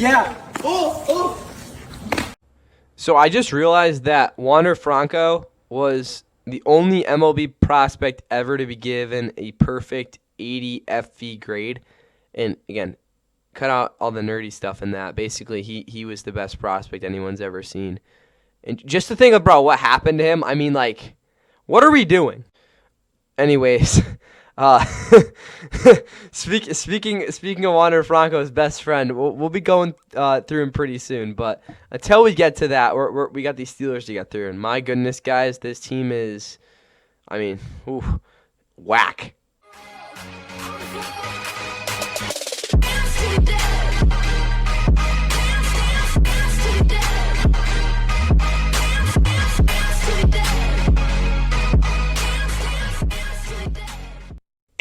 Yeah. Oh. So I just realized that Wander Franco was the only MLB prospect ever to be given a perfect 80 FV grade. And again, cut out all the nerdy stuff in that. Basically, he was the best prospect anyone's ever seen. And just to think of, bro, what happened to him, I mean, like, what are we doing? Anyways, speaking of Wander Franco's best friend, we'll be going through him pretty soon. But until we get to that, we got these Steelers to get through. And my goodness, guys, this team is, I mean, whack.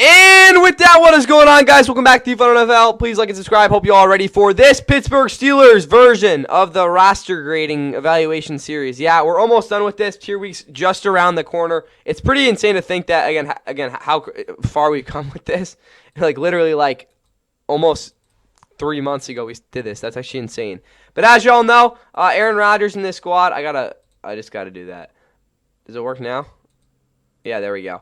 And with that, what is going on, guys? Welcome back to Fun NFL. Please like and subscribe. Hope you all are ready for this Pittsburgh Steelers version of the roster grading evaluation series. Yeah, we're almost done with this. Tier week's just around the corner. It's pretty insane to think that, again, how far we've come with this. Like, literally, like, almost 3 months ago we did this. That's actually insane. But as y'all know, Aaron Rodgers in this squad. I just gotta do that. Does it work now? Yeah, there we go.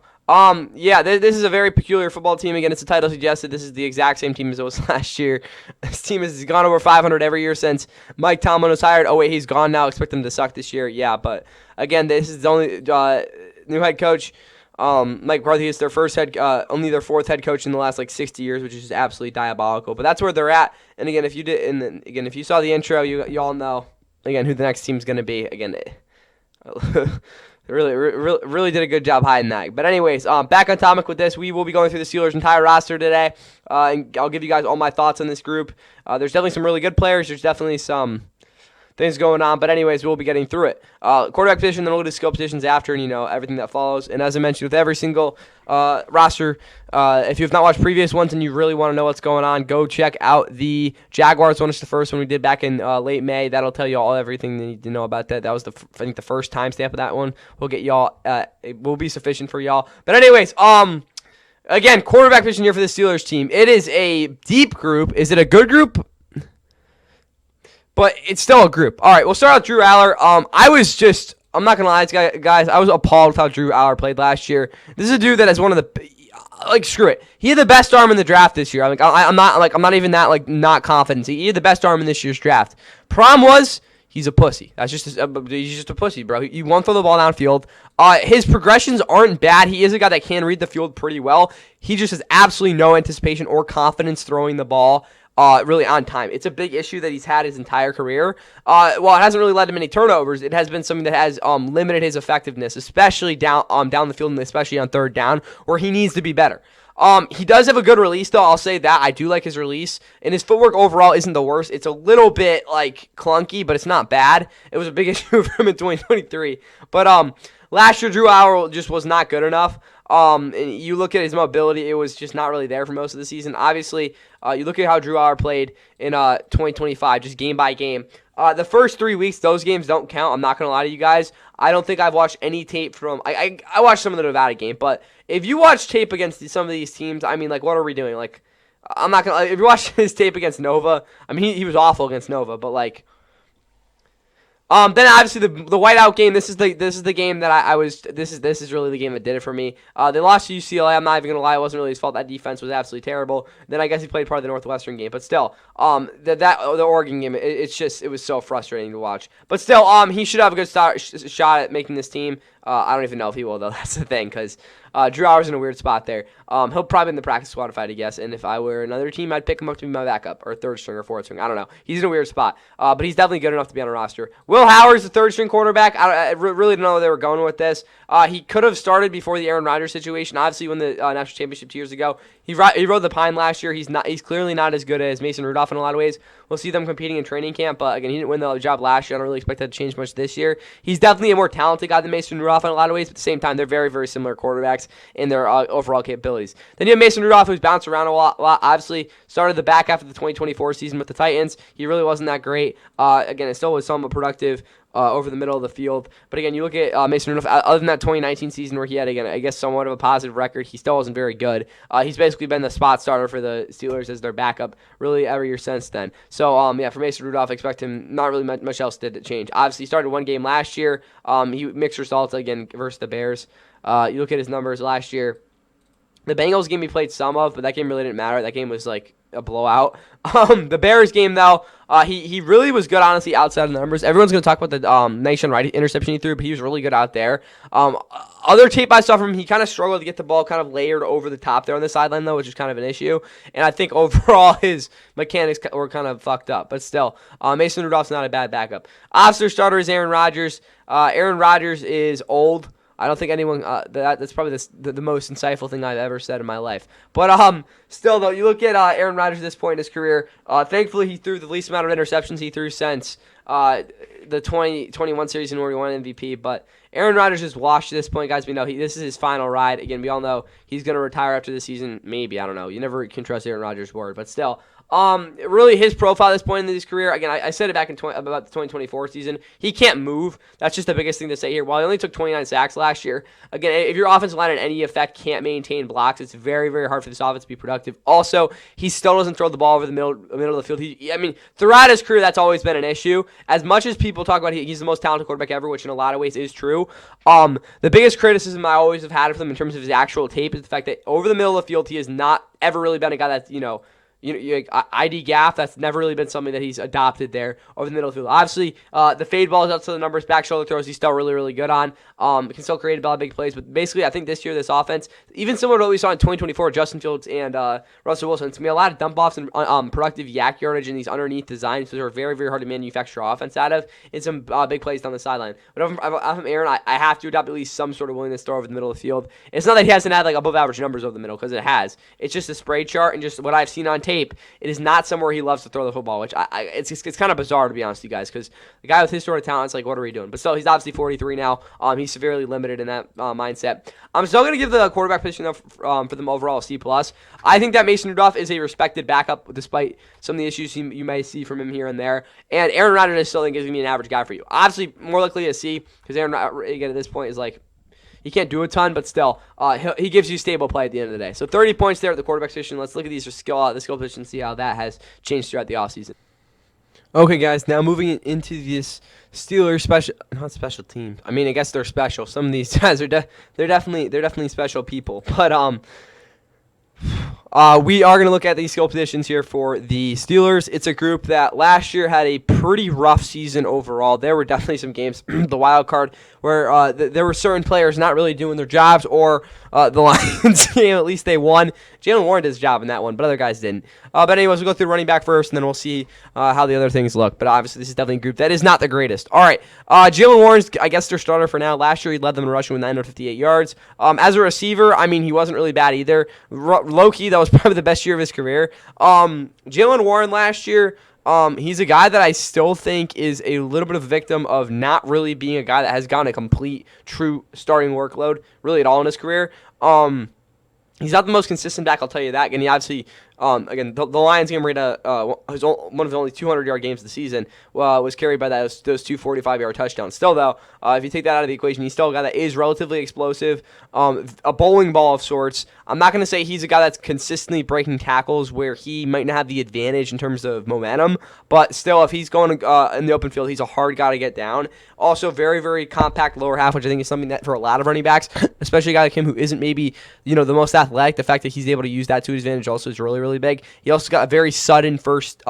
This is a very peculiar football team. Again, it's the title suggested. This is the exact same team as it was last year. This team has gone over 500 every year since Mike Tomlin was hired. Oh, wait, he's gone now. Expect them to suck this year. Yeah, but again, this is the only new head coach. Mike McCarthy is their only their fourth head coach in the last 60 years, which is just absolutely diabolical. But that's where they're at. And again, if you saw the intro, you all know again who the next team's going to be. Again. Really did a good job hiding that. But anyways, back on topic with this, we will be going through the Steelers' entire roster today, and I'll give you guys all my thoughts on this group. There's definitely some really good players. There's definitely some things going on. But anyways, we'll be getting through it. Quarterback position, then we'll do skill positions after, and everything that follows. And as I mentioned, with every single roster, if you have not watched previous ones and you really want to know what's going on, go check out the Jaguars one. It's the first one we did back in late May. That'll tell you all everything you need to know about that. That was I think the first timestamp of that one. We'll get y'all. It will be sufficient for y'all. But anyways, again, quarterback position here for the Steelers team. It is a deep group. Is it a good group? But it's still a group. All right, we'll start with Drew Aller. I'm not going to lie, guys, I was appalled with how Drew Aller played last year. This is a dude that has one of the, screw it. He had the best arm in the draft this year. I'm not even that, not confident. He had the best arm in this year's draft. Problem was, he's a pussy. He's just a pussy, bro. He won't throw the ball downfield. His progressions aren't bad. He is a guy that can read the field pretty well. He just has absolutely no anticipation or confidence throwing the ball really on time. It's a big issue that he's had his entire career. While it hasn't really led to many turnovers, it has been something that has limited his effectiveness, especially down the field and especially on third down, where he needs to be better. He does have a good release, though. I'll say that. I do like his release. And his footwork overall isn't the worst. It's a little bit, clunky, but it's not bad. It was a big issue for him in 2023. But last year, Drew Aller just was not good enough. And you look at his mobility, it was just not really there for most of the season. Obviously, you look at how Drew Aller played in 2025, just game by game. The first 3 weeks, those games don't count. I'm not going to lie to you guys. I don't think I've watched any tape from – I watched some of the Nevada game, but if you watch tape against some of these teams, I mean, what are we doing? I'm not going to – if you watch his tape against Nova, I mean, he was awful against Nova, but then obviously the whiteout game. This is the game that I was. This is really the game that did it for me. They lost to UCLA. I'm not even gonna lie. It wasn't really his fault. That defense was absolutely terrible. Then I guess he played part of the Northwestern game, but still, the Oregon game. It was so frustrating to watch. But still, he should have a good shot at making this team. I don't even know if he will though. That's the thing, because Drew Aller's in a weird spot there. He'll probably be in the practice squad if I had to guess. And if I were another team, I'd pick him up to be my backup or third string or fourth string. I don't know. He's in a weird spot, but he's definitely good enough to be on a roster. Will Howard's the third string quarterback. I really don't know where they were going with this. He could have started before the Aaron Rodgers situation. Obviously, when the national championship 2 years ago, he rode the pine last year. He's clearly not as good as Mason Rudolph in a lot of ways. We'll see them competing in training camp, but again, he didn't win the job last year. I don't really expect that to change much this year. He's definitely a more talented guy than Mason Rudolph in a lot of ways, but at the same time, they're very, very similar quarterbacks in their overall capabilities. Then you have Mason Rudolph, who's bounced around a lot. Obviously, started the back half of the 2024 season with the Titans. He really wasn't that great. Again, it still was somewhat productive over the middle of the field. But again, you look at Mason Rudolph, other than that 2019 season where he had, again, I guess somewhat of a positive record, he still wasn't very good. He's basically been the spot starter for the Steelers as their backup really every year since then. So, yeah, for Mason Rudolph, I expect him, not really much else did to change. Obviously, he started one game last year. He mixed results, again, versus the Bears. You look at his numbers last year. The Bengals game he played some of, but that game really didn't matter. That game was like a blowout. The Bears game, though, he really was good, honestly, outside of the numbers. Everyone's going to talk about the Nation right interception he threw, but he was really good out there. Other tape I saw from him, he kind of struggled to get the ball kind of layered over the top there on the sideline, though, which is kind of an issue. And I think overall his mechanics were kind of fucked up. But still, Mason Rudolph's not a bad backup. Obviously, starter is Aaron Rodgers. Aaron Rodgers is old. I don't think anyone that's probably the most insightful thing I've ever said in my life. But still though, you look at Aaron Rodgers at this point in his career. Thankfully, he threw the least amount of interceptions he threw since the 2021 season where he won MVP. But Aaron Rodgers is washed at this point, guys. We know this is his final ride. Again, we all know he's going to retire after the season. Maybe, I don't know. You never can trust Aaron Rodgers' word, but still. Really his profile at this point in his career, again, I said it back in about the 2024 season, he can't move. That's just the biggest thing to say here. While he only took 29 sacks last year, again, if your offensive line in any effect can't maintain blocks, it's very, very hard for this offense to be productive. Also, he still doesn't throw the ball over the middle of the field. Throughout his career, that's always been an issue. As much as people talk about he's the most talented quarterback ever, which in a lot of ways is true, the biggest criticism I always have had of him in terms of his actual tape is the fact that over the middle of the field, he has not ever really been a guy that's, ID gaff, that's never really been something that he's adopted there over the middle of the field. Obviously, the fade balls up to the numbers, back shoulder throws, he's still really, really good on. Can still create a lot of big plays, but basically, I think this year, this offense, even similar to what we saw in 2024, Justin Fields and Russell Wilson, it's going to be a lot of dump offs and productive yak yardage in these underneath designs, which are very, very hard to manufacture offense out of, and some big plays down the sideline. But from Aaron, I have to adopt at least some sort of willingness to throw over the middle of the field. It's not that he hasn't had like above average numbers over the middle, because it has. It's just a spray chart and just what I've seen on tape. It is not somewhere he loves to throw the football, which it's kind of bizarre, to be honest with you guys, because the guy with his sort of talent, it's like, what are we doing? But still, he's obviously 43 now. He's severely limited in that mindset. I'm still going to give the quarterback position for them overall a C+. I think that Mason Rudolph is a respected backup, despite some of the issues you may see from him here and there. And Aaron Rodgers, I still think is going to be an average guy for you. Obviously, more likely a C, because Aaron, again, at this point, is like, he can't do a ton, but still, he gives you stable play at the end of the day. So 30 points there at the quarterback position. Let's look at the skill position and see how that has changed throughout the offseason. Okay, guys, now moving into this Steelers not special team. I mean, I guess they're special. Some of these guys are they're definitely special people. But we are going to look at these skill positions here for the Steelers. It's a group that last year had a pretty rough season overall. There were definitely some games, the wild card, where there were certain players not really doing their jobs, or the Lions game, at least they won. Jaylen Warren did his job in that one, but other guys didn't. But anyways, we'll go through running back first, and then we'll see how the other things look. But obviously, this is definitely a group that is not the greatest. All right, Jaylen Warren's, I guess, their starter for now. Last year, he led them in rushing with 958 yards. As a receiver, I mean, he wasn't really bad either. Low-key, that was probably the best year of his career. Jaylen Warren last year, he's a guy that I still think is a little bit of a victim of not really being a guy that has gotten a complete, true starting workload really at all in his career. He's not the most consistent back, I'll tell you that. And he obviously, again, the Lions game, one of the only 200-yard games of the season, was carried by those two 45-yard touchdowns. Still, though, if you take that out of the equation, he's still a guy that is relatively explosive, a bowling ball of sorts. I'm not going to say he's a guy that's consistently breaking tackles where he might not have the advantage in terms of momentum, but still, if he's going in the open field, he's a hard guy to get down. Also, very, very compact lower half, which I think is something that for a lot of running backs, especially a guy like him who isn't maybe the most athletic, the fact that he's able to use that to his advantage also is really, really big. He also got a very sudden first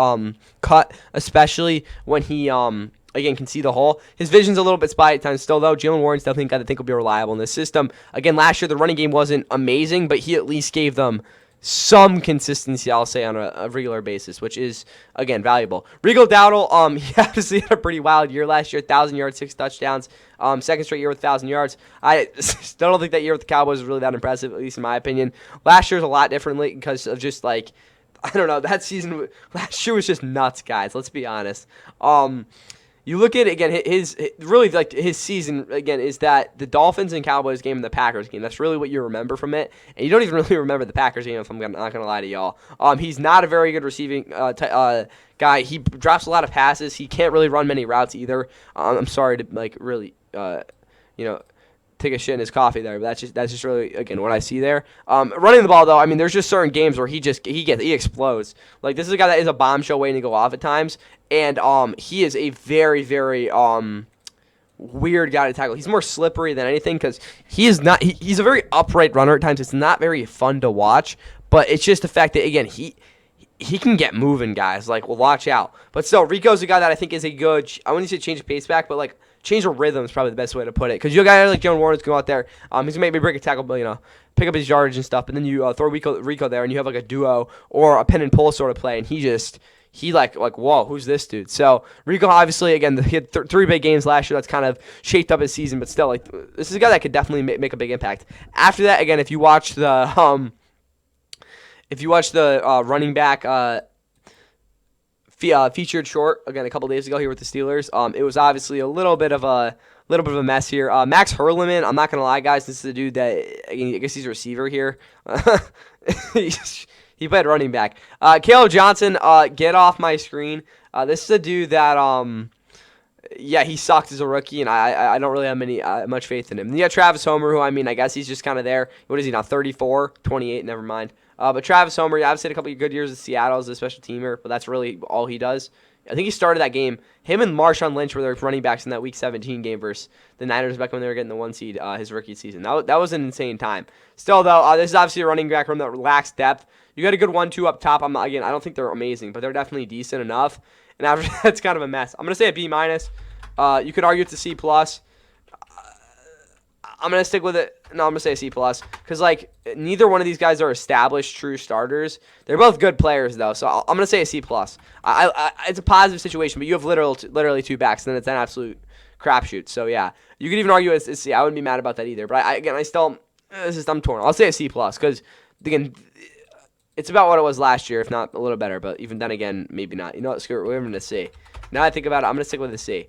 cut, especially when he again can see the hole. His vision's a little bit spotty at times still, though. Jaylen Warren's definitely a guy that I think will be reliable in this system. Again, last year the running game wasn't amazing, but he at least gave them some consistency, I'll say, on a regular basis, which is, again, valuable. Regal Dowdle, he obviously had a pretty wild year last year, 1,000 yards, 6 touchdowns, second straight year with 1,000 yards. I still don't think that year with the Cowboys was really that impressive, at least in my opinion. Last year was a lot differently because of just, like, I don't know, that season, last year was just nuts, guys, let's be honest. you look at it again. His really like his season again is that the Dolphins and Cowboys game and the Packers game. That's really what you remember from it, and you don't even really remember the Packers game. If I'm not gonna lie to y'all, he's not a very good receiving guy. He drops a lot of passes. He can't really run many routes either. I'm sorry to like really take a shit in his coffee there, but that's just really again what I see there. Running the ball though, I mean, there's just certain games where he explodes. Like this is a guy that is a bombshell waiting to go off at times, and he is a very very weird guy to tackle. He's more slippery than anything because he's a very upright runner at times. It's not very fun to watch, but it's just the fact that again he can get moving, guys. Like, well, watch out. But still, Rico's a guy that I think is a good. I wouldn't say change of pace back, but like change of rhythm is probably the best way to put it. Because you got a guy like Joan Warren's go out there. He's gonna maybe break a tackle, but pick up his yardage and stuff. But then you throw Rico there, and you have like a duo or a pin and pull sort of play, and he like whoa, who's this dude? So Rico obviously again he had 3 big games last year. That's kind of shaped up his season, but still like this is a guy that could definitely make a big impact. After that, again, if you watch the running back featured short again a couple days ago here with the Steelers, it was obviously a little bit of a mess here. Max Hurleman, I'm not gonna lie, guys, this is a dude that I guess he's a receiver here. He played running back. Caleb Johnson, get off my screen. This is a dude that he sucked as a rookie, and I don't really have much faith in him. Then you got Travis Homer, who I guess he's just kind of there. What is he now? 34, 28, never mind. But Travis Homer, obviously had a couple of good years in Seattle as a special teamer, but that's really all he does. I think he started that game. Him and Marshawn Lynch were their running backs in that Week 17 game versus the Niners back when they were getting the 1 seed his rookie season. That was an insane time. Still, though, this is obviously a running back room that lacks depth. You got a good 1-2 up top. I don't think they're amazing, but they're definitely decent enough. And after that, it's kind of a mess. I'm going to say a B-. You could argue it's a C+. I'm going to stick with it. No, I'm going to say a C+. Because, like, neither one of these guys are established true starters. They're both good players, though. So I'm going to say a C+. It's a positive situation, but you have literally 2 backs, and then it's an absolute crapshoot. So, yeah. You could even argue it's C. I wouldn't be mad about that either. But, I'm torn. I'll say a C+. Because, again, it's about what it was last year, if not a little better. But even then, again, maybe not. You know what? Screw it. We're going to C. Now I think about it, I'm going to stick with a C.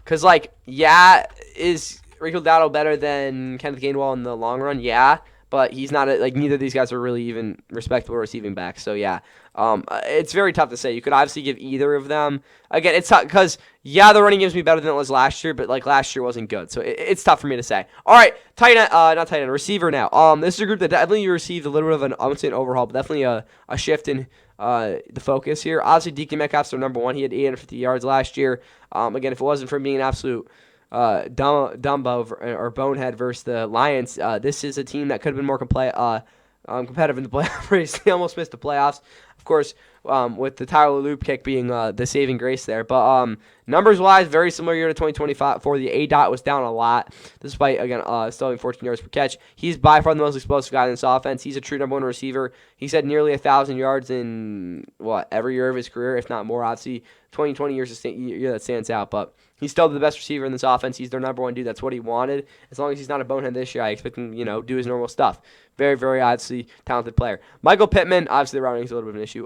Because, like, is Rico Dowdle better than Kenneth Gainwell in the long run? Yeah, but he's not neither of these guys are really even respectable receiving backs. So yeah, it's very tough to say. You could obviously give either of them. Again, it's tough because the running game's be better than it was last year, but like last year wasn't good, so it's tough for me to say. All right, receiver now. This is a group that definitely received a little bit of an I wouldn't say an overhaul, but definitely a shift in the focus here. Obviously, DK Metcalf's their number 1. He had 850 yards last year. Again, if it wasn't for being an absolute Dumbo or bonehead versus the Lions, this is a team that could have been more competitive in the playoff race. They almost missed the playoffs, of course, with the Tyler Loop kick being the saving grace there. But numbers-wise, very similar year to 2025. For the A-Dot was down a lot, despite, again, still having 14 yards per catch. He's by far the most explosive guy in this offense. He's a true number 1 receiver. He's had nearly 1,000 yards in, every year of his career, if not more. Obviously, 2020 years is a year that stands out, but he's still the best receiver in this offense. He's their number 1 dude. That's what he wanted. As long as he's not a bonehead this year, I expect him, do his normal stuff. Very, very obviously talented player. Michael Pittman, obviously the routing is a little bit of an issue.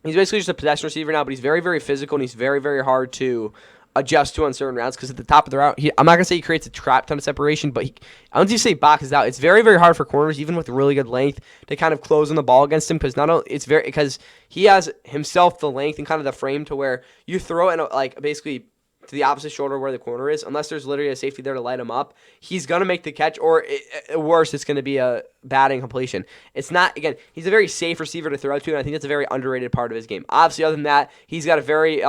He's basically just a possession receiver now, but he's very, very physical, and he's very, very hard to adjust to on certain routes because at the top of the route, I'm not going to say he creates a crap ton of separation, but I don't say boxes out. It's very, very hard for corners, even with really good length, to kind of close on the ball against him because he has himself the length and kind of the frame to where you throw it basically to the opposite shoulder where the corner is, unless there's literally a safety there to light him up. He's going to make the catch, or worse, it's going to be a bad incompletion. It's not, again, he's a very safe receiver to throw to, and I think that's a very underrated part of his game. Obviously, other than that, he's got a very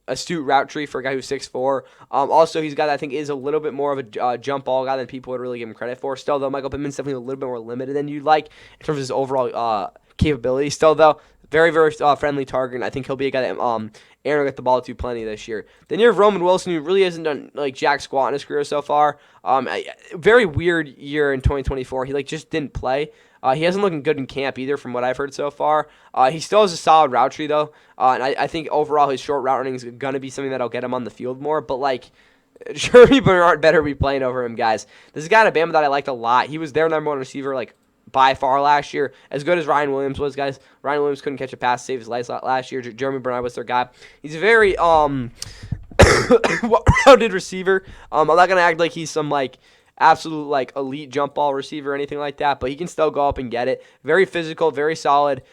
astute route tree for a guy who's 6'4". Also, he's a guy that I think is a little bit more of a jump ball guy than people would really give him credit for. Still, though, Michael Pittman's definitely a little bit more limited than you'd like in terms of his overall capability. Still, though, very, very friendly target, and I think he'll be a guy that Aaron will get the ball to plenty this year. Then you have Roman Wilson, who really hasn't done jack squat in his career so far. Very weird year in 2024. He just didn't play. He hasn't looked good in camp either, from what I've heard so far. He still has a solid route tree though, and I think overall his short route running is going to be something that'll get him on the field more. But Jeremy Bernard better be playing over him, guys. This is a guy at Bama that I liked a lot. He was their number 1 receiver by far last year. As good as Ryan Williams was, guys. Ryan Williams couldn't catch a pass to save his life last year. Jeremy Bernard was their guy. He's a very well-rounded receiver. I'm not gonna act like he's some like absolute like elite jump ball receiver or anything like that, but he can still go up and get it. Very physical, very solid.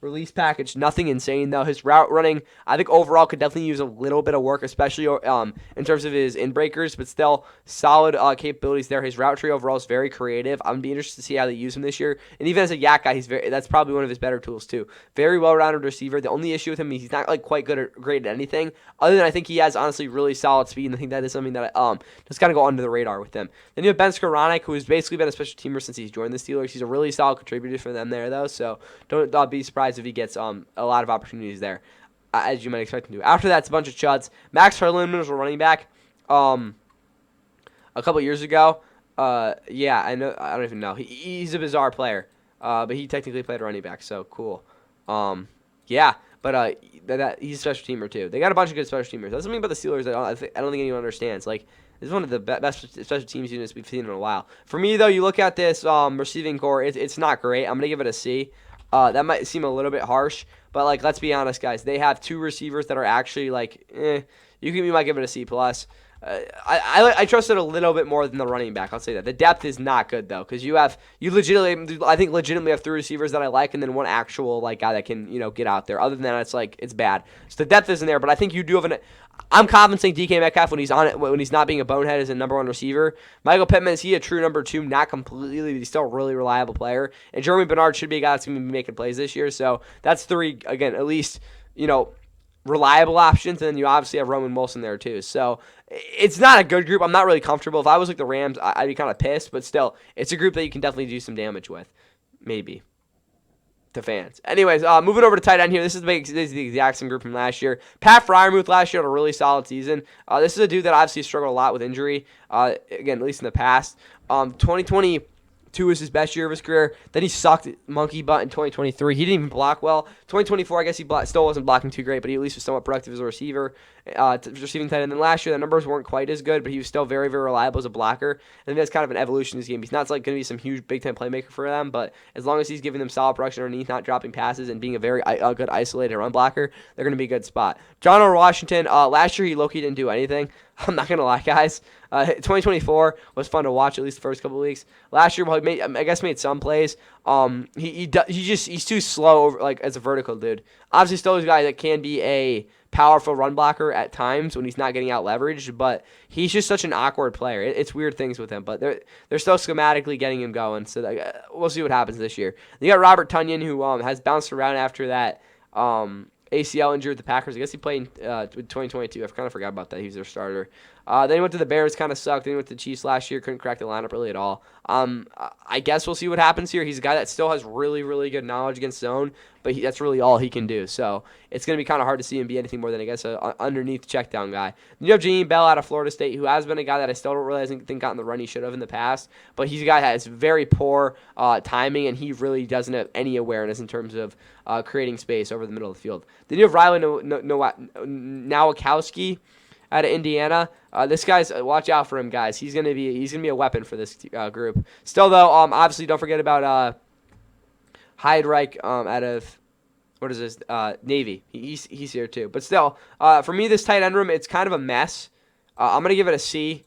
Release package, nothing insane though. His route running, I think overall could definitely use a little bit of work, especially in terms of his in breakers, but still solid capabilities there. His route tree overall is very creative. I'm gonna be interested to see how they use him this year. And even as a yak guy, that's probably one of his better tools too. Very well-rounded receiver. The only issue with him is he's not like quite great at anything. Other than I think he has honestly really solid speed, and I think that is something that just kind of go under the radar with him. Then you have Ben Skowronek, who has basically been a special teamer since he's joined the Steelers. He's a really solid contributor for them there, though, so don't be surprised if he gets a lot of opportunities there, as you might expect him to. After that, it's a bunch of chuds. Max Hurlman was a running back a couple years ago. Yeah, I know. I don't even know. He's a bizarre player, but he technically played running back, so cool. Yeah, but he's a special teamer, too. They got a bunch of good special teamers. That's something about the Steelers that I don't think anyone understands. Like, this is one of the best special teams units we've seen in a while. For me, though, you look at this receiving core, it's not great. I'm going to give it a C. That might seem a little bit harsh, but, like, let's be honest, guys. They have two receivers that are actually, like, you might give it a C+. I trust it a little bit more than the running back. I'll say that. The depth is not good, though, because you legitimately have three receivers that I like, and then one actual, like, guy that can, get out there. Other than that, it's, like, it's bad. So the depth isn't there, but I think you do have I'm confident saying DK Metcalf when he's not being a bonehead as a number one receiver. Michael Pittman, is he a true number two? Not completely, but he's still a really reliable player. And Jeremy Bernard should be a guy that's going to be making plays this year. So that's three, again, at least, reliable options. And then you obviously have Roman Wilson there too. So it's not a good group. I'm not really comfortable. If I was like the Rams, I'd be kind of pissed. But still, it's a group that you can definitely do some damage with. Maybe. To fans. Anyways, moving over to tight end here. This is the exact same group from last year. Pat Freiermuth last year had a really solid season. This is a dude that obviously struggled a lot with injury. Again, at least in the past. 2022 was his best year of his career. Then he sucked monkey butt in 2023. He didn't even block well. 2024, I guess he still wasn't blocking too great, but he at least was somewhat productive as a receiver, receiving tight end. And then last year, the numbers weren't quite as good, but he was still very, very reliable as a blocker. And that's kind of an evolution in his game. He's not like going to be some huge Big-time playmaker for them, but as long as he's giving them solid production underneath, not dropping passes, and being a very good isolated run blocker, they're going to be a good spot. John R. Washington, last year he low-key didn't do anything. I'm not going to lie, guys. 2024 was fun to watch, at least the first couple of weeks. Last year, well, he made some plays. He's too slow like as a vertical dude. Obviously, still a guy that can be a powerful run blocker at times when he's not getting out leveraged, but he's just such an awkward player. It's weird things with him, but they're still schematically getting him going. So we'll see what happens this year. You got Robert Tonyan, who has bounced around after that ACL injury with the Packers. I guess he played in 2022. I kind of forgot about that. He was their starter. Then he went to the Bears, kind of sucked. Then he went to the Chiefs last year, couldn't crack the lineup really at all. I guess we'll see what happens here. He's a guy that still has really, really good knowledge against zone, but that's really all he can do. So it's going to be kind of hard to see him be anything more than, I guess, an underneath check down guy. Then you have Jaheim Bell out of Florida State, who has been a guy that I still don't really think got in the run he should have in the past, but he's a guy that has very poor timing, and he really doesn't have any awareness in terms of creating space over the middle of the field. Then you have Riley Nowakowski out of Indiana. This guy's watch out for him, guys. He's gonna be a weapon for this group. Still though, obviously don't forget about Heidreich out of what is this Navy. He's here too. But still, for me, this tight end room, it's kind of a mess. I'm gonna give it a C.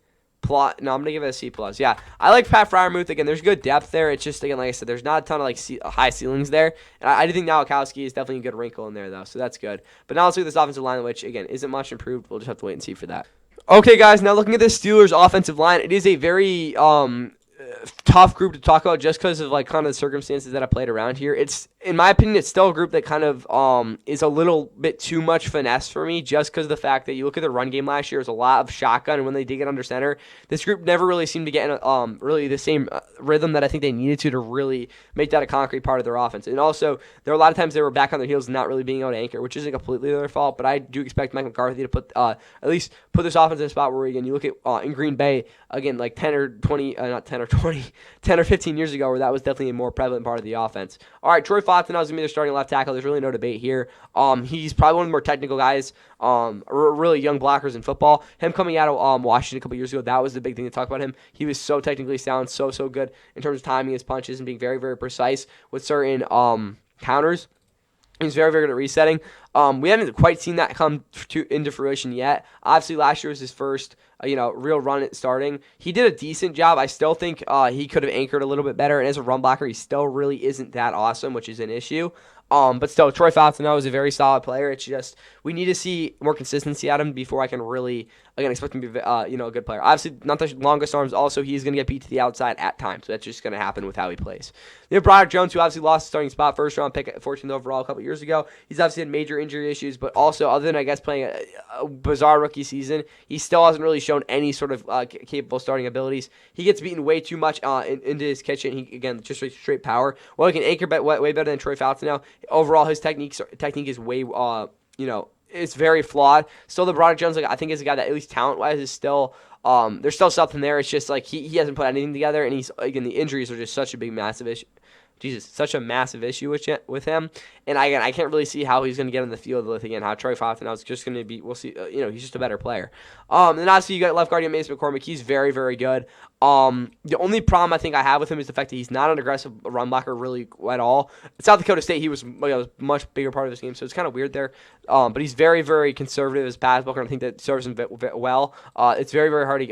I'm gonna give it a C+. Yeah, I like Pat Freiermuth. Again, there's good depth there. It's just, again, like I said, there's not a ton of high ceilings there. And I do think Nowakowski is definitely a good wrinkle in there, though, so that's good. But now let's look at this offensive line, which, again, isn't much improved. We'll just have to wait and see for that. Okay, guys, now looking at this Steelers offensive line, it is a very tough group to talk about just because of kind of the circumstances that I played around here. It's, in my opinion, it's still a group that kind of is a little bit too much finesse for me, just because of the fact that you look at the run game last year, it was a lot of shotgun, and when they did get under center, this group never really seemed to get in really the same rhythm that I think they needed to really make that a concrete part of their offense. And also, there were a lot of times they were back on their heels and not really being able to anchor, which isn't completely their fault, but I do expect Mike McCarthy to put at least put this offense in a spot where, again, you look at in Green Bay, again, like 10 or 15 years ago, where that was definitely a more prevalent part of the offense. All right, Troy Fontenot is going to be their starting left tackle. There's really no debate here. He's probably one of the more technical guys, really young blockers in football. Him coming out of Washington a couple years ago, that was the big thing to talk about him. He was so technically sound, so good in terms of timing his punches and being very, very precise with certain counters. He's very, very good at resetting. We haven't quite seen that come into fruition yet. Obviously, last year was his first, real run at starting. He did a decent job. I still think he could have anchored a little bit better. And as a run blocker, he still really isn't that awesome, which is an issue. But still, Troy Fontenot is a very solid player. It's just we need to see more consistency out of him before I can really expect him to be a good player. Obviously, not the longest arms. Also, he's going to get beat to the outside at times. So that's just going to happen with how he plays. You have Broderick Jones, who obviously lost the starting spot, first round pick at 14th overall a couple years ago. He's obviously had major injury issues, but also other than playing a bizarre rookie season, he still hasn't really shown any sort of capable starting abilities. He gets beaten way too much into his kitchen. He again just straight power. Well, he can anchor way better than Troy Fontenot. Overall, his technique is way it's very flawed. Still, the Broderick Jones, I think, is a guy that at least talent-wise is still there's still something there. It's just he hasn't put anything together, and he's the injuries are just such a massive issue. Such a massive issue with him. And I can't really see how he's going to get on the field with how Troy Fontenot is just going to be. We'll see. He's just a better player. And then obviously you got left guard Mason McCormick. He's very, very good. The only problem I think I have with him is the fact that he's not an aggressive run blocker really at all. At South Dakota State, he was a much bigger part of his game, so it's kind of weird there. But he's very, very conservative as pass blocker, and I think that serves him well. It's very, very hard to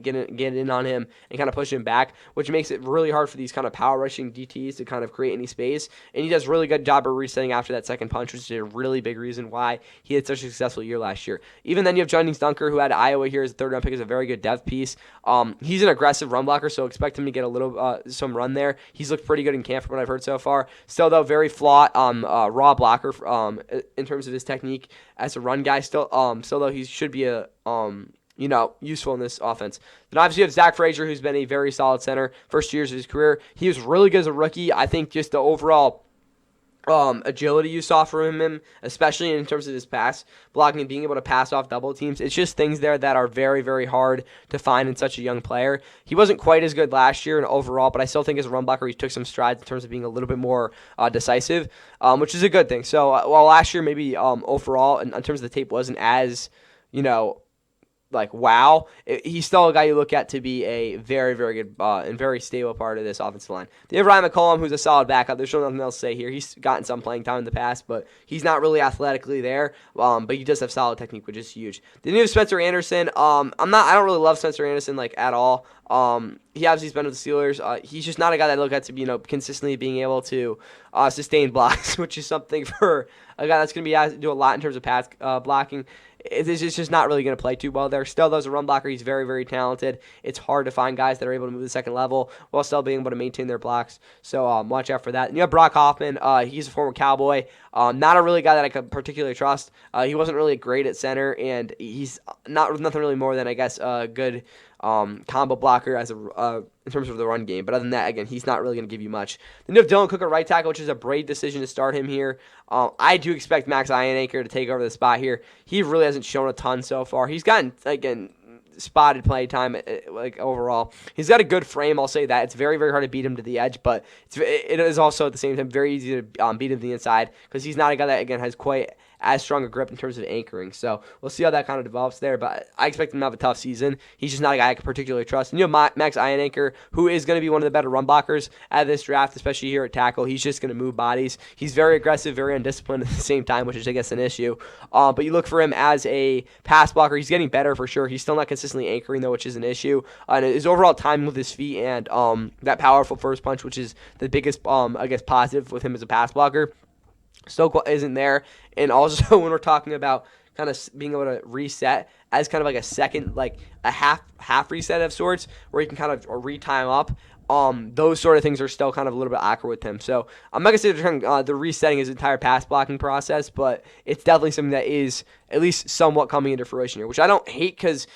get in on him and kind of push him back, which makes it really hard for these kind of power rushing DTs to kind of create any space. And he does a really good job of resetting after that second punch, which is a really big reason why he had such a successful year last year. Even then, you have Jennings Dunker, who had Iowa here as a third-round pick, is a very good depth piece. He's an aggressive run blocker, so expect him to get a little some run there. He's looked pretty good in camp from what I've heard so far. Still, though, very flawed raw blocker in terms of his technique as a run guy. Still though, he should be a useful in this offense. Then obviously you have Zach Frazier, who's been a very solid center first years of his career. He was really good as a rookie. I think just the overall agility you saw from him, especially in terms of his pass blocking and being able to pass off double teams. It's just things there that are very, very hard to find in such a young player. He wasn't quite as good last year and overall, but I still think as a run blocker, he took some strides in terms of being a little bit more decisive, which is a good thing. So while last year maybe overall in terms of the tape wasn't as, wow, he's still a guy you look at to be a very, very good and very stable part of this offensive line. They have Ryan McCollum, who's a solid backup. There's nothing else to say here. He's gotten some playing time in the past, but he's not really athletically there. But he does have solid technique, which is huge. Then you have Spencer Anderson. I don't really love Spencer Anderson at all. He obviously has been with the Steelers. He's just not a guy that I look at to be consistently being able to sustain blocks, which is something for a guy that's going to be do a lot in terms of pass blocking. It's just not really going to play too well there. Still, though, as a run blocker, he's very, very talented. It's hard to find guys that are able to move the second level while still being able to maintain their blocks. So watch out for that. And you have Brock Hoffman. He's a former Cowboy. Not a really guy that I could particularly trust. He wasn't really great at center, and he's nothing really more than, a good combo blocker as in terms of the run game. But other than that, again, he's not really going to give you much. Then you have Dylan Cook at right tackle, which is a brave decision to start him here. I do expect Max Ironacre to take over the spot here. He really hasn't shown a ton so far. He's gotten, spotted play time overall. He's got a good frame, I'll say that. It's very, very hard to beat him to the edge, but it is also at the same time very easy to beat him to the inside because he's not a guy that, again, has quite as strong a grip in terms of anchoring. So we'll see how that kind of develops there, but I expect him to have a tough season. He's just not a guy I can particularly trust. And you have Max Ironacre, who is going to be one of the better run blockers at this draft, especially here at tackle. He's just going to move bodies. He's very aggressive, very undisciplined at the same time, which is, I guess, an issue. But you look for him as a pass blocker. He's getting better for sure. He's still not consistently anchoring, though, which is an issue. And his overall time with his feet and that powerful first punch, which is the biggest, positive with him as a pass blocker, still isn't there. And also when we're talking about kind of being able to reset as kind of a second, a half reset of sorts where you can kind of retime up, those sort of things are still kind of a little bit awkward with him. So I'm not going to say the resetting his entire pass blocking process, but it's definitely something that is at least somewhat coming into fruition here, which I don't hate because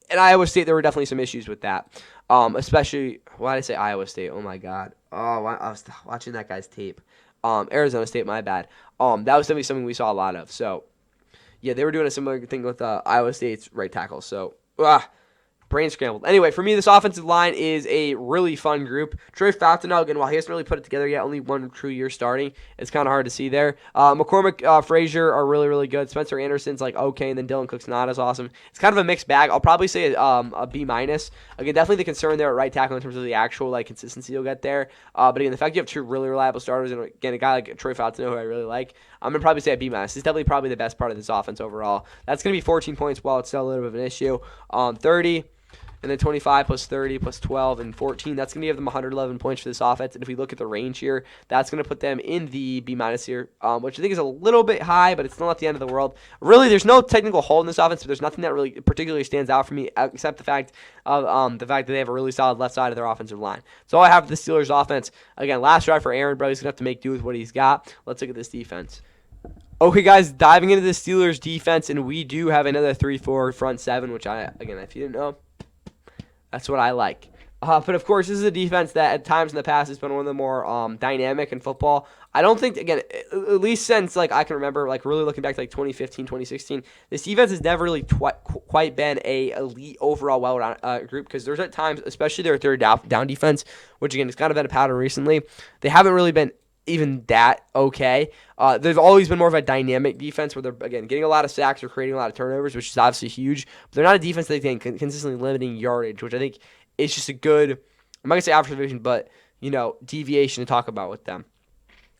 at Iowa State there were definitely some issues with that. Especially, why did I say Iowa State? Oh my God. I was watching that guy's tape. Arizona State, my bad. That was definitely something we saw a lot of. So, yeah, they were doing a similar thing with Iowa State's right tackle. So, Brain scrambled. Anyway, for me, this offensive line is a really fun group. Troy Falconeau, again, while he hasn't really put it together yet, only 1 true year starting, it's kind of hard to see there. McCormick, Frazier are really, really good. Spencer Anderson's like okay, and then Dylan Cook's not as awesome. It's kind of a mixed bag. I'll probably say a B-. Again, definitely the concern there at right tackle in terms of the actual like consistency you'll get there. But again, the fact you have 2 really reliable starters, and again, a guy like Troy Falconeau, who I really like, I'm going to probably say a B-. It's definitely probably the best part of this offense overall. That's going to be 14 points while it's still a little bit of an issue. 30. And then 25 plus 30 plus 12 and 14. That's going to give them 111 points for this offense. And if we look at the range here, that's going to put them in the B- here, which I think is a little bit high, but it's still not the end of the world. Really, there's no technical hole in this offense, but there's nothing that really particularly stands out for me except the fact that they have a really solid left side of their offensive line. So all I have for the Steelers offense. Again, last drive for Aaron, bro. He's going to have to make do with what he's got. Let's look at this defense. Okay, guys, diving into the Steelers defense, and we do have another 3-4 front 7, which if you didn't know, that's what I like. But, of course, this is a defense that at times in the past has been one of the more dynamic in football. I don't think, again, at least since like I can remember, like really looking back to like 2015, 2016, this defense has never really quite been a elite overall well-rounded group because there's at times, especially their third down defense, which, again, has kind of been a pattern recently. They haven't really been even that okay. They've always been more of a dynamic defense where they're, again, getting a lot of sacks or creating a lot of turnovers, which is obviously huge. But they're not a defense that can consistently limiting yardage, which I think is just a good, I'm not going to say observation, but, deviation to talk about with them.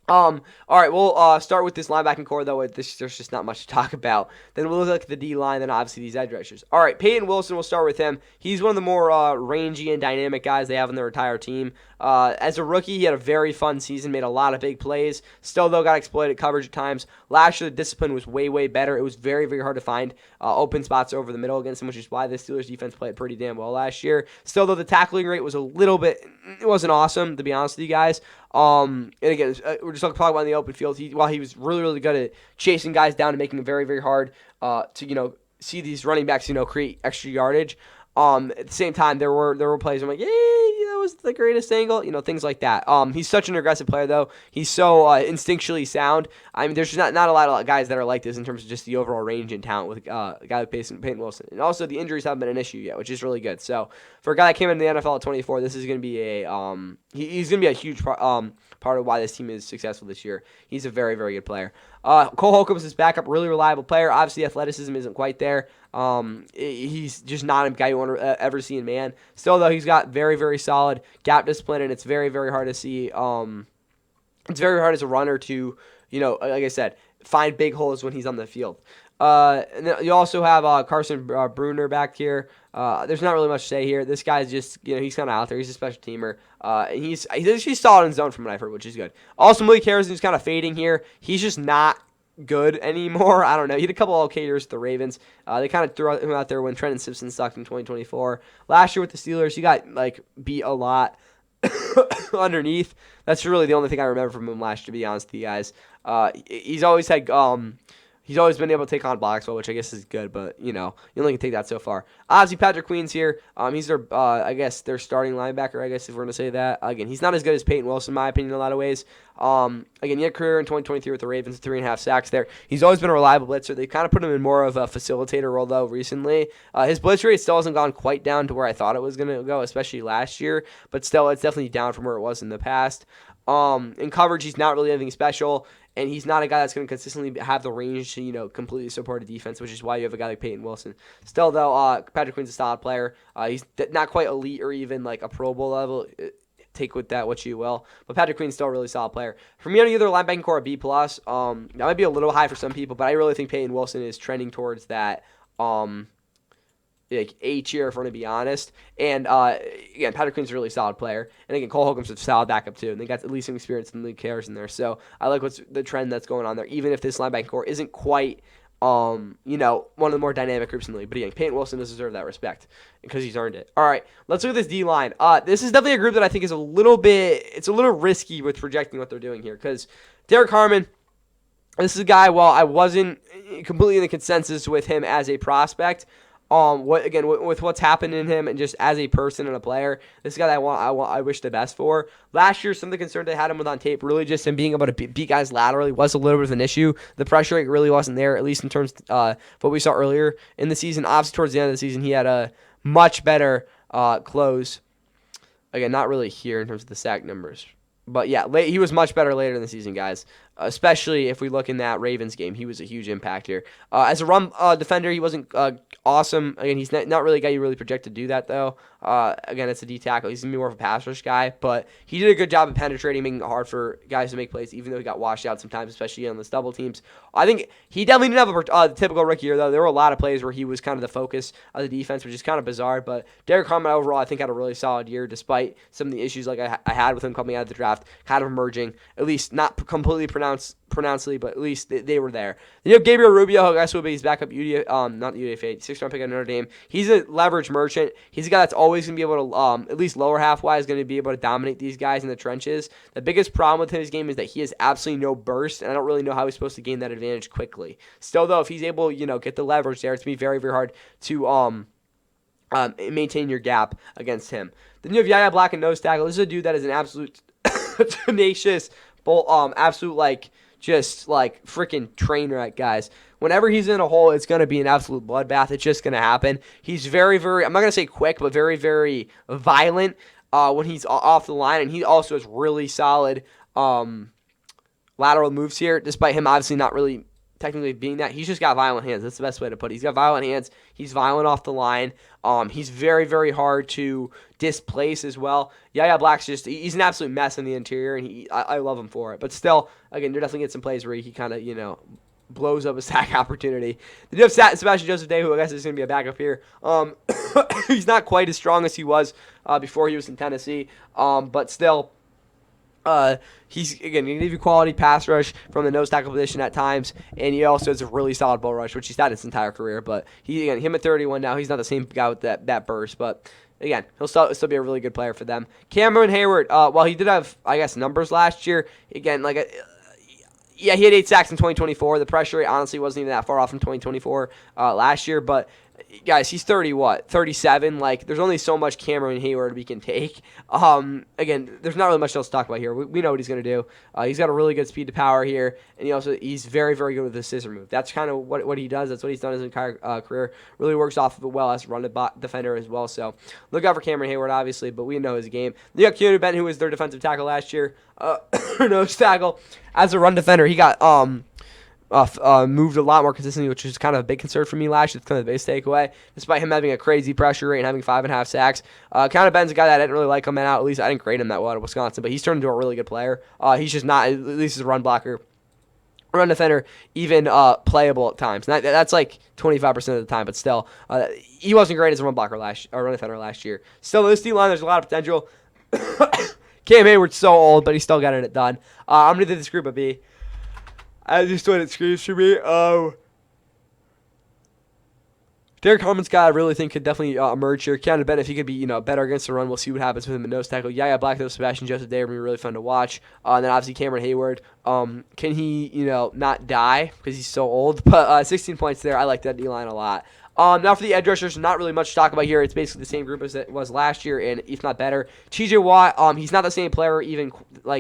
All right, we'll start with this linebacking core, though. There's just not much to talk about. Then we'll look at the D-line, then obviously these edge rushers. All right, Peyton Wilson, we'll start with him. He's one of the more rangy and dynamic guys they have on their entire team. As a rookie, he had a very fun season, made a lot of big plays. Still, though, got exploited coverage at times. Last year, the discipline was way, way better. It was very, very hard to find open spots over the middle against him, which is why the Steelers defense played pretty damn well last year. Still, though, the tackling rate was a little bit, it wasn't awesome, to be honest with you guys. And again, we're just talking about in the open field. While he was really, really good at chasing guys down and making it very, very hard to see these running backs create extra yardage. At the same time, there were plays I'm like, that was the greatest angle, things like that. He's such an aggressive player, though. He's so instinctually sound. I mean, there's just not a lot of guys that are like this in terms of just the overall range and talent with a guy like Peyton Wilson. And also, the injuries haven't been an issue yet, which is really good. So, for a guy that came into the NFL at 24, this is going to be he's going to be a huge part of why this team is successful this year. He's a very, very good player. Cole Holcomb is his backup, really reliable player. Obviously, athleticism isn't quite there. He's just not a guy you want to ever see in man. Still, though, he's got very, very solid gap discipline, and it's very, very hard to see. It's very hard as a runner to, like I said, find big holes when he's on the field. And then you also have Carson Bruner back here. There's not really much to say here. This guy's just, he's kind of out there. He's a special teamer. He's solid in zone from what I've heard, which is good. Also, Malik Harrison's kind of fading here. He's just not good anymore. I don't know. He had a couple okay years with the Ravens. They kind of threw him out there when Trenton Simpson sucked in 2024. Last year with the Steelers, he got beat a lot underneath. That's really the only thing I remember from him last year, to be honest with you guys. He's always had he's always been able to take on blocks well, which I guess is good, but you only can take that so far. Obviously, Patrick Queen's here. He's their their starting linebacker, I guess, if we're gonna say that. Again, he's not as good as Peyton Wilson, in my opinion, in a lot of ways. Again, he had a career in 2023 with the Ravens, 3.5 sacks there. He's always been a reliable blitzer. They kind of put him in more of a facilitator role, though, recently. His blitz rate still hasn't gone quite down to where I thought it was going to go, especially last year, but still, it's definitely down from where it was in the past. In coverage, he's not really anything special, and he's not a guy that's going to consistently have the range to, completely support a defense, which is why you have a guy like Peyton Wilson. Still, though, Patrick Queen's a solid player. He's not quite elite or even like a Pro Bowl level. Take with that what you will. But Patrick Queen's still a really solid player. For me, on either linebacking core, a B+. That might be a little high for some people, but I really think Peyton Wilson is trending towards that A tier, if we're going to be honest. And again, Patrick Queen's a really solid player. And again, Cole Holcomb's a solid backup too. And they got at least some experience in Malik Harrison there. So I like what's the trend that's going on there, even if this linebacking core isn't quite one of the more dynamic groups in the league. But again, Peyton Wilson does deserve that respect because he's earned it. All right, let's look at this D-line. This is definitely a group that I think is a little risky with projecting what they're doing here because Derek Harmon, this is a guy, while I wasn't completely in the consensus with him as a prospect, with what's happened in him and just as a person and a player, this is a guy that I wish the best for. Last year, some of the concerns I had him with on tape, really just him being able to beat guys laterally was a little bit of an issue. The pressure rate really wasn't there, at least in terms of what we saw earlier in the season. Obviously, towards the end of the season, he had a much better close. Again, not really here in terms of the sack numbers. But yeah, he was much better later in the season, guys. Especially if we look in that Ravens game, he was a huge impact here. As a run defender, he wasn't awesome. Again, he's not really a guy you really project to do that, though. Again, it's a D tackle. He's going to be more of a pass rush guy. But he did a good job of penetrating, making it hard for guys to make plays, even though he got washed out sometimes, especially on the double teams. I think he definitely didn't have a typical rookie year, though. There were a lot of plays where he was kind of the focus of the defense, which is kind of bizarre. But Derek Carman overall, I think, had a really solid year, despite some of the issues like I had with him coming out of the draft, kind of emerging, at least not completely pronouncedly, but at least they were there. Then you have Gabriel Rubio, who I guess will be his backup not UDFA, 6th-round pick at Notre Dame. He's a leverage merchant. He's a guy that's always going to be able to, at least lower half-wise, going to be able to dominate these guys in the trenches. The biggest problem with his game is that he has absolutely no burst, and I don't really know how he's supposed to gain that advantage quickly. Still, though, if he's able, get the leverage there, it's going to be very, very hard to maintain your gap against him. Then you have Yaya Black and nose tackle. This is a dude that is an absolute tenacious, absolute just freaking train wreck, guys. Whenever he's in a hole, it's going to be an absolute bloodbath. It's just going to happen. He's very, very, I'm not going to say quick, but very, very violent when he's off the line, and he also has really solid lateral moves here, despite him obviously not really technically being that. He's just got violent hands. That's the best way to put it. He's got violent hands. He's violent off the line. He's very, very hard to displace as well. Yaya Black's he's an absolute mess in the interior, and I love him for it. But still, again, you're definitely get some plays where he kind of, blows up a sack opportunity. Then you have Sebastian Joseph Day, who I guess is going to be a backup here. He's not quite as strong as he was before he was in Tennessee, but still, he's, again, going to give you quality pass rush from the nose tackle position at times, and he also has a really solid bull rush, which he's had his entire career. But him at 31 now, he's not the same guy with that burst, but again, he'll still be a really good player for them. Cameron Hayward, while he did have, I guess, numbers last year, again, he had 8 sacks in 2024. The pressure rate honestly wasn't even that far off from 2024 last year, but guys, he's 37. There's only so much Cameron Hayward we can take. Again, there's not really much else to talk about here. We know what he's going to do. He's got a really good speed to power here, and he's very, very good with the scissor move. That's kind of what he does. That's what he's done his entire career. Really works off of it well as a run defender as well. So look out for Cameron Hayward, obviously, but we know his game. You got Keanu Benton, who was their defensive tackle last year, nose tackle. As a run defender, he got moved a lot more consistently, which is kind of a big concern for me last year. It's kind of the biggest takeaway. Despite him having a crazy pressure rate and having 5.5 sacks, Keanu Benton's a guy that I didn't really like coming out. At least I didn't grade him that well at Wisconsin, but he's turned into a really good player. He's just not, at least as a run blocker, run defender, even playable at times. That's 25% of the time, but still, he wasn't great as a run defender last year. Still, this D-line, there's a lot of potential. Cam Hayward's so old, but he's still getting it done. I'm going to do this group of B. I just what it screams for me. Derek Harmon's guy I really think could definitely emerge here. Keanu Benton, if he could be better against the run, we'll see what happens with him at nose tackle. Yaya Black, though, Sebastian Joseph Day are going to be really fun to watch. And then obviously Cameron Hayward. Can he not die because he's so old? But 16 points there. I like that D-line a lot. Now for the edge rushers, not really much to talk about here. It's basically the same group as it was last year, and if not better. TJ Watt, he's not the same player, even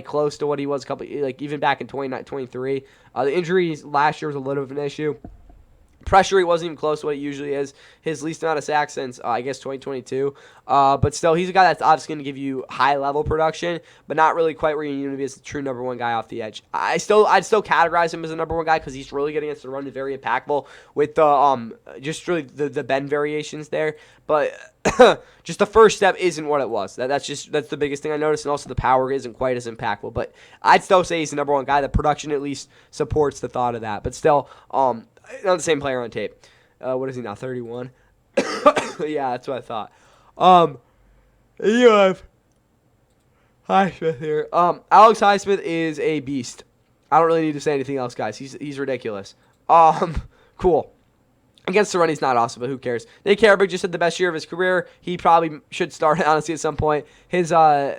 close to what he was even back in 23. The injuries last year was a little bit of an issue. Pressure rate wasn't even close to what it usually is. His least amount of sacks since, 2022. But still, he's a guy that's obviously going to give you high-level production, but not really quite where you need to be as a true number one guy off the edge. I'd still categorize him as a number one guy because he's really good against the run and very impactful with the just really the bend variations there. But just the first step isn't what it was. That's the biggest thing I noticed, and also the power isn't quite as impactful. But I'd still say he's the number one guy. The production at least supports the thought of that. But still, not the same player on tape. What is he now? 31. Yeah, that's what I thought. You have Highsmith here. Alex Highsmith is a beast. I don't really need to say anything else, guys. He's ridiculous. Cool. Against the run, he's not awesome, but who cares? Nick Herbig just had the best year of his career. He probably should start, honestly, at some point. His time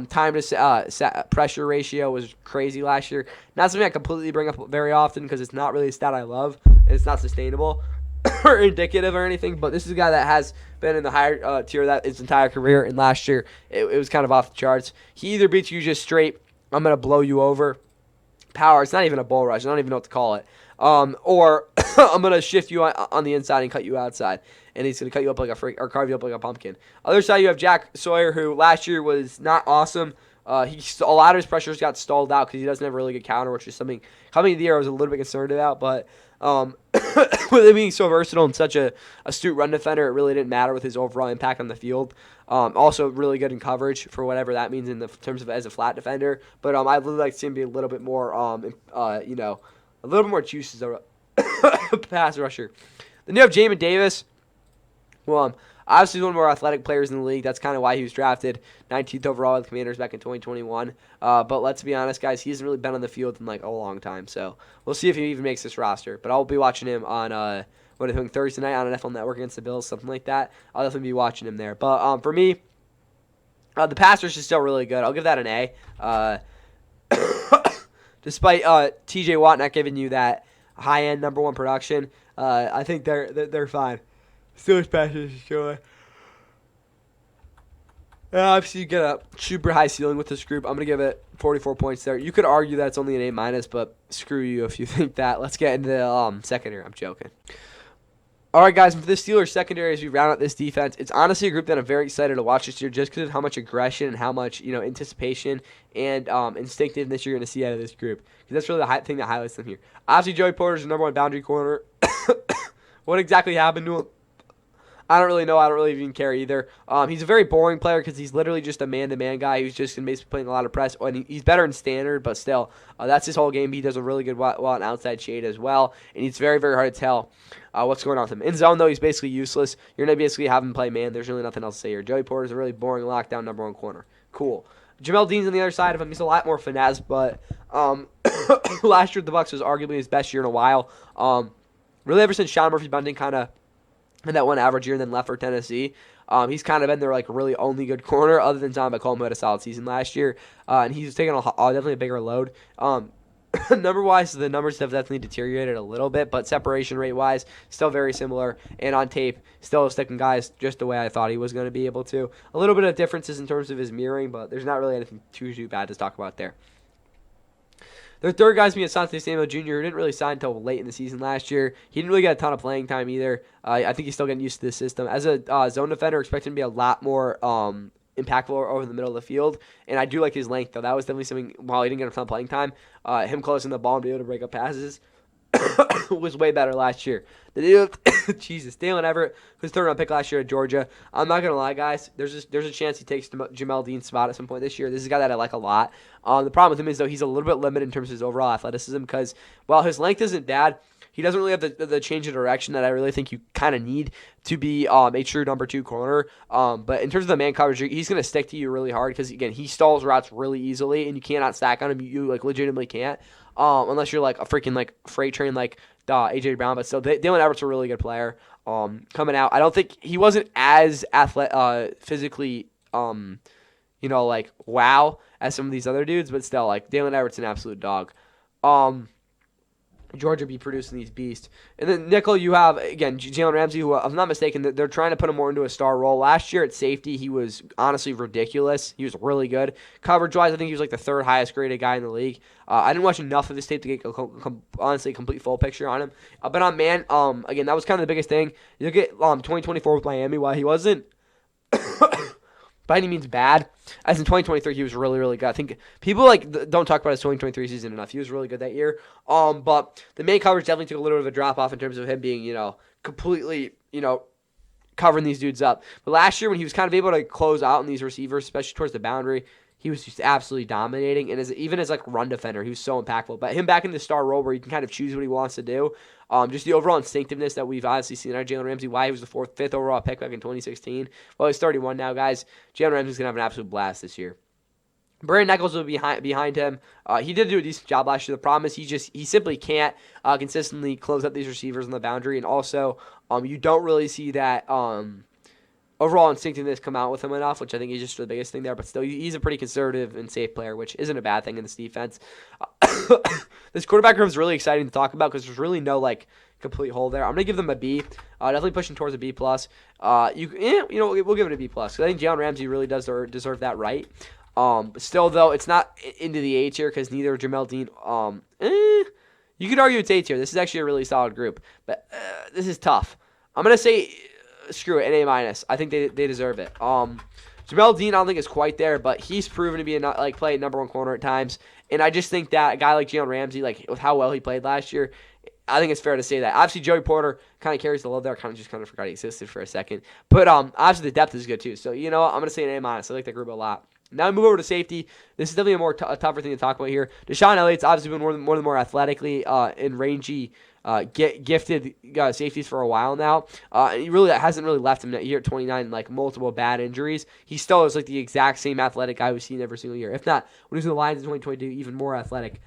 to pressure ratio was crazy last year. Not something I completely bring up very often because it's not really a stat I love, and it's not sustainable or indicative or anything, but this is a guy that has been in the higher tier of that his entire career, and last year it was kind of off the charts. He either beats you just straight, I'm going to blow you over. Power, it's not even a bull rush. I don't even know what to call it. Or I'm gonna shift you on the inside and cut you outside, and he's gonna cut you up like a freak or carve you up like a pumpkin. Other side, you have Jack Sawyer, who last year was not awesome. A lot of his pressures got stalled out because he doesn't have a really good counter, which is something coming into the year I was a little bit concerned about. But with him being so versatile and such a astute run defender, it really didn't matter with his overall impact on the field. Also really good in coverage for whatever that means in the terms of as a flat defender. But I'd really like to see him be a little bit more, a little bit more juice as a pass rusher. Then you have Jamin Davis. Well, obviously, he's one of the more athletic players in the league. That's kind of why he was drafted 19th overall with the Commanders back in 2021. But let's be honest, guys, he hasn't really been on the field in like a long time. So we'll see if he even makes this roster. But I'll be watching him on Thursday night on NFL Network against the Bills, something like that. I'll definitely be watching him there. But for me, the pass rush is still really good. I'll give that an A. Despite T.J. Watt not giving you that high-end number one production, I think they're fine. Steelers passes sure. Obviously, you get a super high ceiling with this group. I'm going to give it 44 points there. You could argue that it's only an A-, but screw you if you think that. Let's get into the secondary. I'm joking. All right, guys, for the Steelers secondary, as we round out this defense, it's honestly a group that I'm very excited to watch this year just because of how much aggression and how much anticipation and instinctiveness you're going to see out of this group. Because that's really the thing that highlights them here. Obviously, Joey Porter's the number one boundary corner. What exactly happened to him? I don't really know. I don't really even care either. He's a very boring player because he's literally just a man-to-man guy who's just basically playing a lot of press. And he's better in standard, but still, that's his whole game. He does a really good well in outside shade as well, and it's very, very hard to tell what's going on with him. In zone, though, he's basically useless. You're going to basically have him play man. There's really nothing else to say here. Joey Porter's a really boring lockdown number one corner. Cool. Jamel Dean's on the other side of him. He's a lot more finesse, but last year at the Bucs was arguably his best year in a while. Really ever since Sean Murphy-Bunting kind of in that one average year and then left for Tennessee. He's kind of been their like really only good corner other than John McCollum, who had a solid season last year. And he's taking definitely a bigger load. Number-wise, the numbers have definitely deteriorated a little bit, but separation rate-wise, still very similar. And on tape, still sticking guys just the way I thought he was going to be able to. A little bit of differences in terms of his mirroring, but there's not really anything too bad to talk about there. Their third guy's being Asante Samuel Jr., who didn't really sign until late in the season last year. He didn't really get a ton of playing time either. I think he's still getting used to the system. As a zone defender, expect him to be a lot more impactful over the middle of the field. And I do like his length, though. That was definitely something, while he didn't get a ton of playing time, him closing the ball and being able to break up passes was way better last year. Dalen Everett, who's third round pick last year at Georgia. I'm not gonna lie, guys. There's a chance he takes Jamel Dean's spot at some point this year. This is a guy that I like a lot. The problem with him is though he's a little bit limited in terms of his overall athleticism because while his length isn't bad, he doesn't really have the change of direction that I really think you kind of need to be a true number two corner. But in terms of the man coverage, he's going to stick to you really hard because, again, he stalls routes really easily, and you cannot stack on him. You like legitimately can't unless you're like a freaking like freight train like A.J. Brown. But still, Dalen Everett's a really good player coming out. I don't think he wasn't as physically like wow as some of these other dudes, but still, like Dalen Everett's an absolute dog. Georgia be producing these beasts. And then nickel, you have, again, Jalen Ramsey, who, if I'm not mistaken, they're trying to put him more into a star role. Last year at safety, he was honestly ridiculous. He was really good. Coverage-wise, I think he was like the third highest graded guy in the league. I didn't watch enough of his tape to get, honestly, a complete full picture on him. But on man, again, that was kind of the biggest thing. You get 2024 with Miami, while he wasn't by any means bad. As in 2023, he was really, really good. I think people don't talk about his 2023 season enough. He was really good that year. But the main coverage definitely took a little bit of a drop off in terms of him being, completely, covering these dudes up. But last year when he was kind of able to close out on these receivers, especially towards the boundary, he was just absolutely dominating. And even as like run defender, he was so impactful. But him back in the star role where he can kind of choose what he wants to do. Just the overall instinctiveness that we've obviously seen out of Jalen Ramsey, why he was the fifth overall pick back in 2016. Well, he's 31 now, guys. Jalen Ramsey's going to have an absolute blast this year. Brandon Nichols will be behind him. He did do a decent job last year. The problem is he simply can't consistently close up these receivers on the boundary. And also, you don't really see that overall instinctiveness come out with him enough, which I think is just the biggest thing there. But still, he's a pretty conservative and safe player, which isn't a bad thing in this defense. This quarterback room is really exciting to talk about because there's really no complete hole there. I'm gonna give them a B. Definitely pushing towards a B plus. We'll give it a B plus. I think Jalen Ramsey really does deserve that right. But still, though, it's not into the H here because neither Jamel Dean. You could argue it's A tier. This is actually a really solid group, but this is tough. I'm gonna say screw it, an A minus. I think they deserve it. Jamel Dean, I don't think is quite there, but he's proven to be play number one corner at times, and I just think that a guy like Jalen Ramsey, like with how well he played last year, I think it's fair to say that. Obviously, Joey Porter kind of carries the load there. I kind of forgot he existed for a second, but obviously the depth is good too. So you know, I'm gonna say an A minus. I like that group a lot. Now we move over to safety. This is definitely a tougher thing to talk about here. Deshaun Elliott's obviously been one of the more athletically and rangy, gifted safeties for a while now. He really hasn't really left him here at 29, like multiple bad injuries. He still is like the exact same athletic guy we've seen every single year. If not, when he was in the Lions in 2022, even more athletic.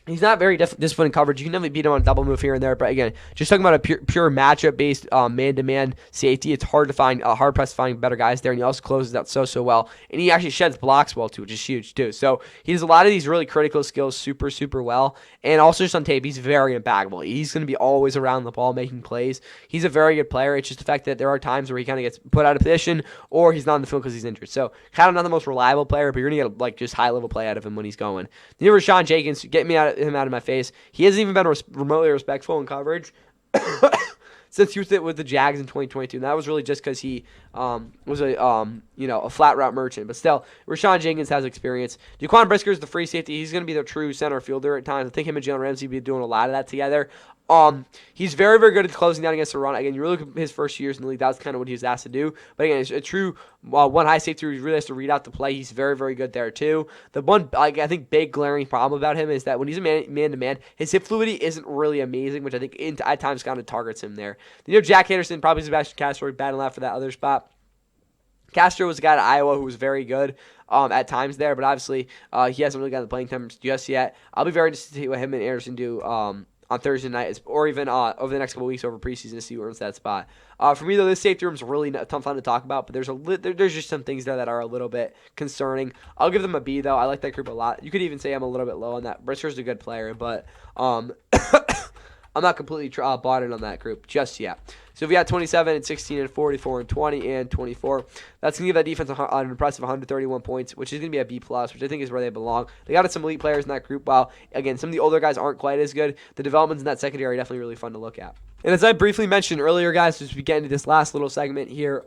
He's not very disciplined in coverage. You can definitely beat him on a double move here and there. But again, just talking about a pure matchup-based man-to-man safety, it's hard pressed to find better guys there. And he also closes out so well. And he actually sheds blocks well, too, which is huge, too. So he does a lot of these really critical skills super well. And also just on tape, he's very impeccable. He's going to be always around the ball making plays. He's a very good player. It's just the fact that there are times where he kind of gets put out of position or he's not in the field because he's injured. So kind of not the most reliable player, but you're going to get just high-level play out of him when he's going. Then Rashawn Jenkins, get him out of my face. He hasn't even been remotely respectful in coverage since he was with the Jags in 2022. And that was really just because he was a flat route merchant. But still, Rashawn Jenkins has experience. Jaquan Brisker is the free safety. He's going to be the true center fielder at times. I think him and Jalen Ramsey will be doing a lot of that together. He's very good at closing down against the run. Again, you really look at his first years in the league, that's kind of what he was asked to do. But again, it's a true one high safety who really has to read out the play. He's very good there too. The one I think big glaring problem about him is that when he's a man-to-man, his hip fluidity isn't really amazing, which I think at times kind of targets him there. Jack Henderson, probably Sebastian Castro, battling out for that other spot. Castro was a guy at Iowa who was very good at times there, but obviously he hasn't really gotten the playing time just yet. I'll be very interested to see what him and Anderson do on Thursday night, or even over the next couple of weeks over preseason to see who earns that spot. For me, though, this safety room is really a ton of fun to talk about, but there's just some things there that are a little bit concerning. I'll give them a B, though. I like that group a lot. You could even say I'm a little bit low on that. Brisker's a good player, but I'm not completely bought in on that group just yet. So if we got 27 and 16 and 44 and 20 and 24, that's going to give that defense an impressive 131 points, which is going to be a B+, which I think is where they belong. They got some elite players in that group, while, again, some of the older guys aren't quite as good. The developments in that secondary are definitely really fun to look at. And as I briefly mentioned earlier, guys, as we get into this last little segment here,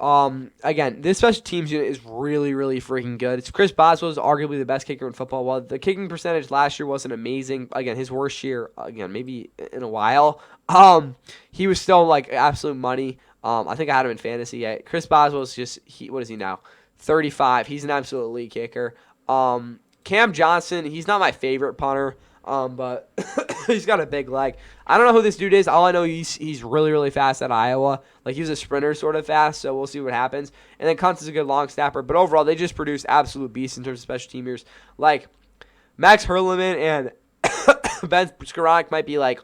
again, this special teams unit is really freaking good. It's Chris Boswell is arguably the best kicker in football. While the kicking percentage last year wasn't amazing, again, his worst year, again, maybe in a while, he was still like absolute money. I think I had him in fantasy. Yeah, Chris Boswell is just, what is he now? 35. He's an absolute elite kicker. Cam Johnson, he's not my favorite punter. But he's got a big leg. I don't know who this dude is. All I know, he's really fast at Iowa. Like, he was a sprinter sort of fast, so we'll see what happens. And then Kuntz is a good long snapper. But overall, they just produce absolute beasts in terms of special teamers. Like, Max Hurleman and Ben Skoranek might be, like,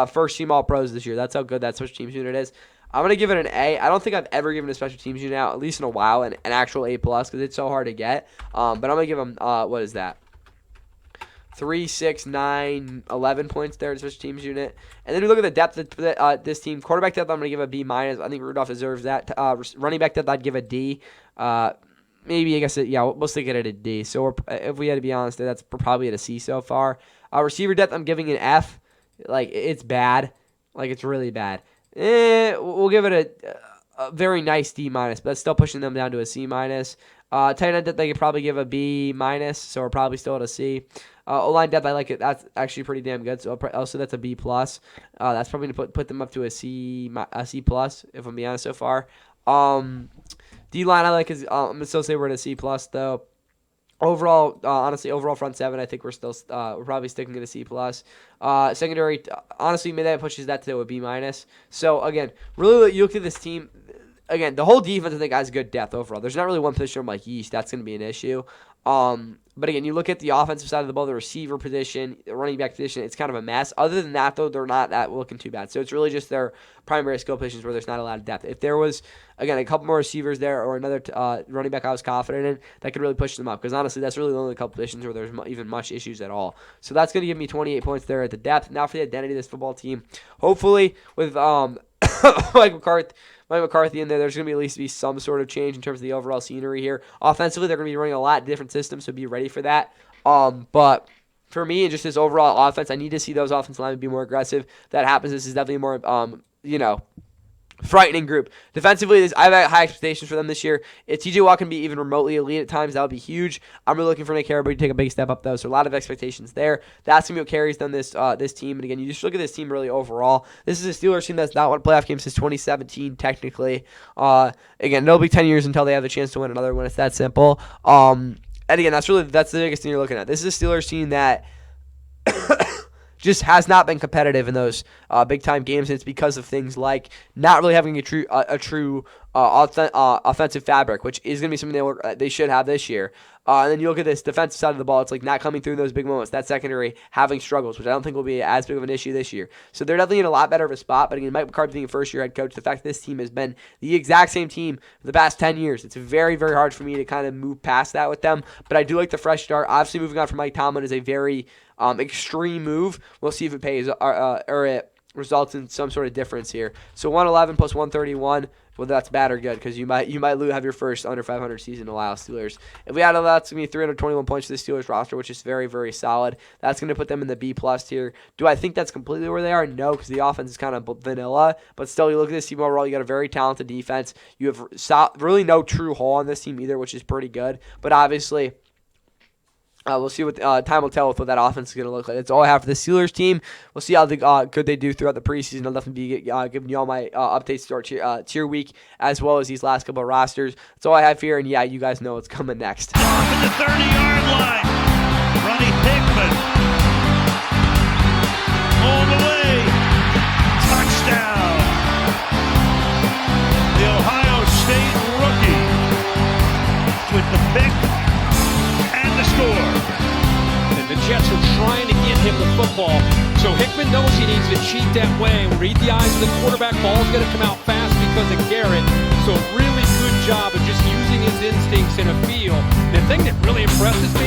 first team All-Pros this year. That's how good that special teams unit is. I'm going to give it an A. I don't think I've ever given a special teams unit out, at least in a while, an actual A+, because it's so hard to get. But I'm going to give them, what is that? 3, 6, 9, 11 points there in special teams unit. And then we look at the depth of this team. Quarterback depth, I'm going to give a B-. I think Rudolph deserves that. Running back depth, I'd give a D. Maybe, I guess, we'll stick it at a D. So if we had to be honest, that's probably at a C so far. Receiver depth, I'm giving an F. Like, it's bad. Like, it's really bad. We'll give it a very nice D-, but that's still pushing them down to a C-. Tight end depth, they could probably give a B-, so we're probably still at a C. O-line depth, I like it. That's actually pretty damn good. So also that's a B+. That's probably going to put them up to a C+, if I'm being honest so far. D-line, I like. I'm going to still say we're at a C+, though. Overall, honestly, overall front seven, I think we're probably sticking at a C+. Secondary, honestly, maybe that pushes that to a B-. So, again, really, you look at this team. Again, the whole defense, I think, has good depth overall. There's not really one position I'm like, yeesh, that's going to be an issue. But again, you look at the offensive side of the ball, the receiver position, the running back position, it's kind of a mess. Other than that, though, they're not that looking too bad. So it's really just their primary skill positions where there's not a lot of depth. If there was, again, a couple more receivers there or another running back I was confident in, that could really push them up. Because honestly, that's really the only couple positions where there's even much issues at all. So that's going to give me 28 points there at the depth. Now for the identity of this football team. Hopefully, with Mike McCarthy in there, there's going to at least be some sort of change in terms of the overall scenery here. Offensively, they're going to be running a lot of different systems, so be ready for that. But for me and just this overall offense, I need to see those offensive linemen be more aggressive. If that happens, this is definitely more, frightening group. Defensively, I have high expectations for them this year. If TJ Watt can be even remotely elite at times, that would be huge. I'm really looking for Nick Herbert to take a big step up, though, so a lot of expectations there. That's going to be what carries them this team. And again, you just look at this team really overall. This is a Steelers team that's not won a playoff game since 2017, technically. Again, it'll be 10 years until they have the chance to win another one. It's that simple. And again, that's the biggest thing you're looking at. This is a Steelers team that just has not been competitive in those big-time games, and it's because of things like not really having a true offensive fabric, which is going to be something they should have this year. And then you look at this defensive side of the ball, it's like not coming through those big moments. That secondary having struggles, which I don't think will be as big of an issue this year. So they're definitely in a lot better of a spot. But again, Mike McCarthy being a first-year head coach, the fact that this team has been the exact same team for the past 10 years, it's very, very hard for me to kind of move past that with them. But I do like the fresh start. Obviously, moving on from Mike Tomlin is a very extreme move. We'll see if it pays or it results in some sort of difference here. So 111 plus 131. Well, that's bad or good because you might have your first under 500 season allow Steelers. If we add all that, it's going to be 321 points to the Steelers roster, which is very, very solid. That's going to put them in the B+ tier. Do I think that's completely where they are? No, because the offense is kind of vanilla. But still, you look at this team overall, you got a very talented defense. You have really no true hole on this team either, which is pretty good. But obviously, we'll see what time will tell with what that offense is going to look like. That's all I have for the Steelers team. We'll see how good they do throughout the preseason. I'll definitely be giving you all my updates to our tier week as well as these last couple of rosters. That's all I have here, and yeah, you guys know what's coming next. Off at the 30-yard line, Ronnie Hickman all the way, touchdown. The Ohio State rookie with the pick and the score. And the Jets are trying to get him the football. So Hickman knows he needs to cheat that way. Read the eyes of the quarterback. Ball's going to come out fast because of Garrett. So really good job of just using his instincts in a field. The thing that really impresses me,